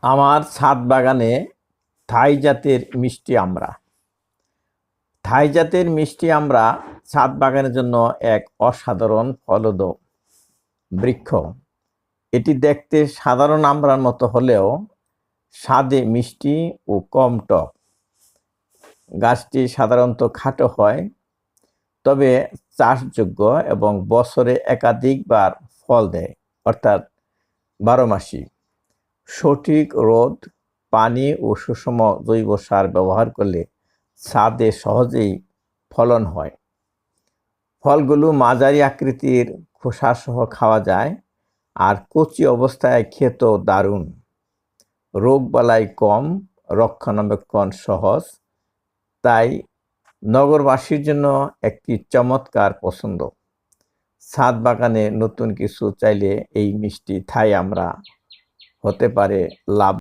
আমার ছাদ বাগানে থাই জাতের মিষ্টি আমড়া। থাই জাতের মিষ্টি আমড়া ছাদ বাগানের জন্য এক অসাধারণ ফলদ বৃক্ষ। এটি দেখতে সাধারণ আমড়ার মতো হলেও স্বাদে মিষ্টি ও কম টক। গাছটি সাধারণত খাটো হয়, তবে চাষযোগ্য এবং বছরে একাধিকবার ফল দেয়, অর্থাৎ 12 মাসই। সঠিক রোদ, পানি ও সুষম জৈব সার ব্যবহার করলে ছাদে সহজেই ফলন হয়। ফলগুলো মাঝারি আকৃতির, খোসাসহ খাওয়া যায় আর কচি অবস্থায় খেতেও দারুণ। রোগবালাই কম, রক্ষণাবেক্ষণ সহজ, তাই নগরবাসীর জন্য একটি চমৎকার পছন্দ। ছাদ বাগানে নতুন কিছু চাইলে এই মিষ্টি থাই আমড়া হতে পারে লাভ।